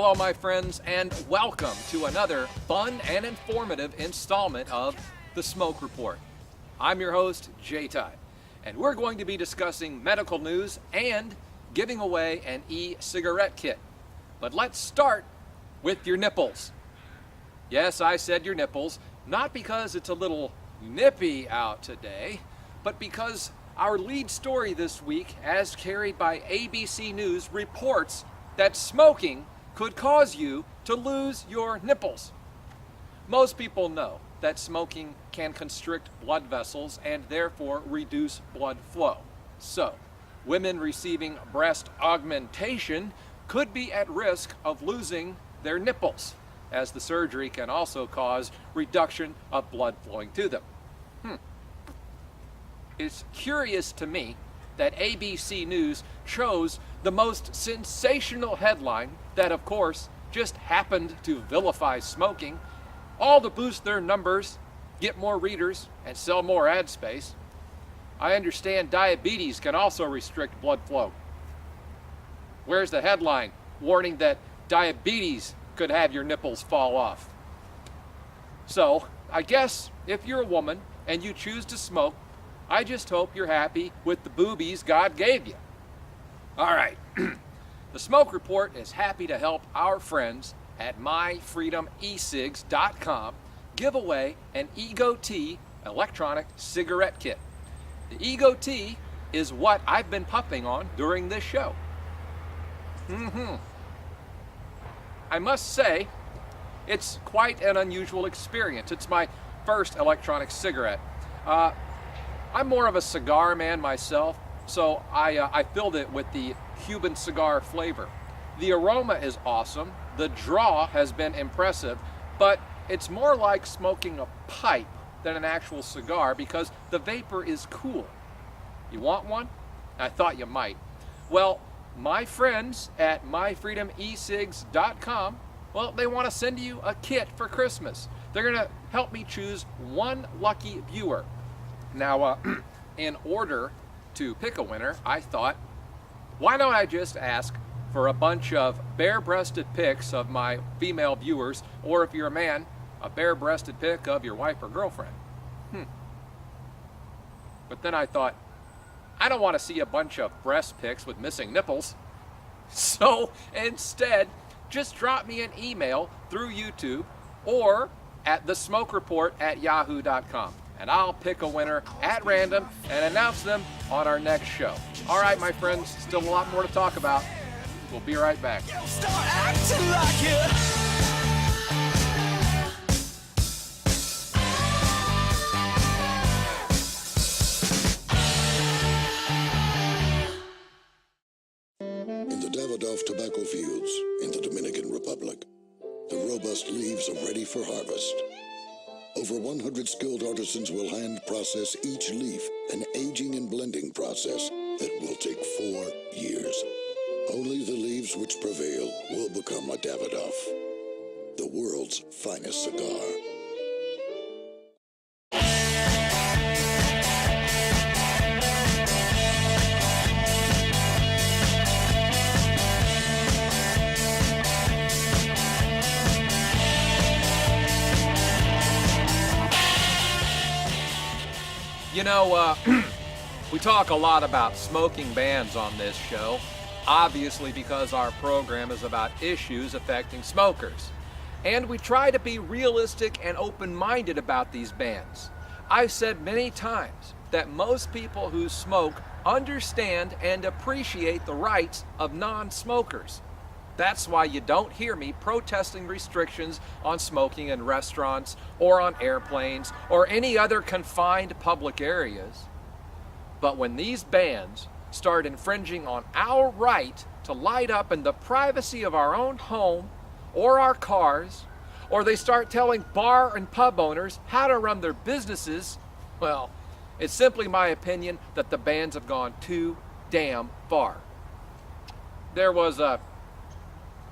Hello, my friends, and welcome to another fun and informative installment of The Smoke Report. I'm your host, J-Ty, and we're going to be discussing medical news and giving away an e-cigarette kit. But let's start with your nipples. Yes, I said your nipples, not because it's a little nippy out today, but because our lead story this week, as carried by ABC News, reports that smoking could cause you to lose your nipples. Most people know that smoking can constrict blood vessels and therefore reduce blood flow. So, women receiving breast augmentation could be at risk of losing their nipples, as the surgery can also cause reduction of blood flowing to them. It's curious to me that ABC News chose the most sensational headline that, of course, just happened to vilify smoking, all to boost their numbers, get more readers, and sell more ad space. I understand diabetes can also restrict blood flow. Where's the headline warning that diabetes could have your nipples fall off? So, I guess if you're a woman and you choose to smoke, I just hope you're happy with the boobies God gave you. All right, the Smoke Report is happy to help our friends at myfreedomecigs.com give away an Ego-T electronic cigarette kit. The Ego-T is what I've been puffing on during this show. I must say, it's quite an unusual experience. It's my first electronic cigarette. I'm more of a cigar man myself, so I filled it with the Cuban cigar flavor. The aroma is awesome, the draw has been impressive, but it's more like smoking a pipe than an actual cigar because the vapor is cool. You want one? I thought you might. Well, my friends at myfreedomecigs.com, well, they want to send you a kit for Christmas. They're going to help me choose one lucky viewer. Now, in order to pick a winner, I thought, why don't I just ask for a bunch of bare-breasted pics of my female viewers, or if you're a man, a bare-breasted pic of your wife or girlfriend. But then I thought, I don't want to see a bunch of breast pics with missing nipples. So instead, just drop me an email through YouTube or at thesmokereport@yahoo.com. And I'll pick a winner at random and announce them on our next show. All right, my friends, still a lot more to talk about. We'll be right back. In the Davidoff tobacco fields in the Dominican Republic, the robust leaves are ready for harvest. Over 100 skilled artisans will hand process each leaf, an aging and blending process that will take 4 years. Only the leaves which prevail will become a Davidoff, the world's finest cigar. You know, we talk a lot about smoking bans on this show, obviously because our program is about issues affecting smokers. And we try to be realistic and open-minded about these bans. I've said many times that most people who smoke understand and appreciate the rights of non-smokers. That's why you don't hear me protesting restrictions on smoking in restaurants or on airplanes or any other confined public areas. But when these bans start infringing on our right to light up in the privacy of our own home or our cars, or they start telling bar and pub owners how to run their businesses, well, it's simply my opinion that the bans have gone too damn far. There was a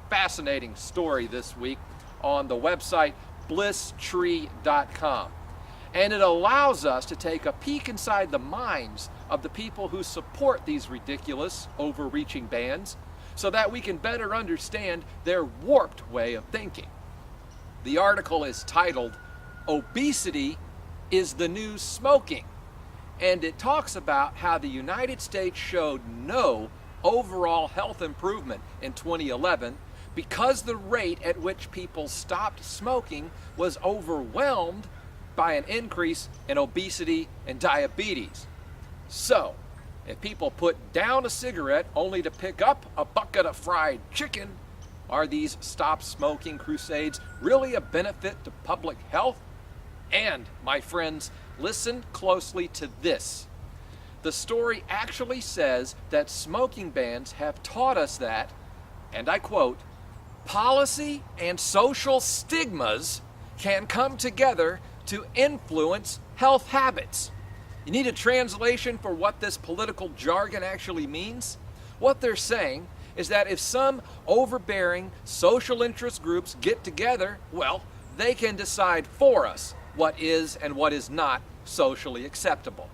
fascinating story this week on the website blisstree.com, and it allows us to take a peek inside the minds of the people who support these ridiculous, overreaching bans so that we can better understand their warped way of thinking. The article is titled, "Obesity is the New Smoking," and it talks about how the United States showed no overall health improvement in 2011 because the rate at which people stopped smoking was overwhelmed by an increase in obesity and diabetes. So, if people put down a cigarette only to pick up a bucket of fried chicken, are these stop smoking crusades really a benefit to public health? And, my friends, listen closely to this. The story actually says that smoking bans have taught us that, and I quote, "policy and social stigmas can come together to influence health habits." You need a translation for what this political jargon actually means? What they're saying is that if some overbearing social interest groups get together, well, they can decide for us what is and what is not socially acceptable.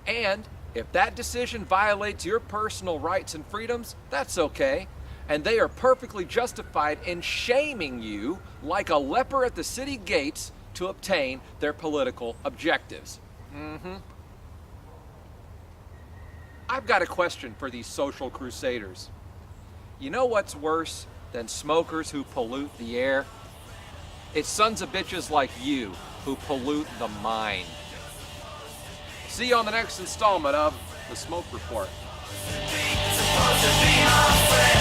And if that decision violates your personal rights and freedoms, that's okay. And they are perfectly justified in shaming you like a leper at the city gates to obtain their political objectives. I've got a question for these social crusaders. You know what's worse than smokers who pollute the air? It's sons of bitches like you who pollute the mind. See you on the next installment of The Smoke Report. Supposed to be my friend.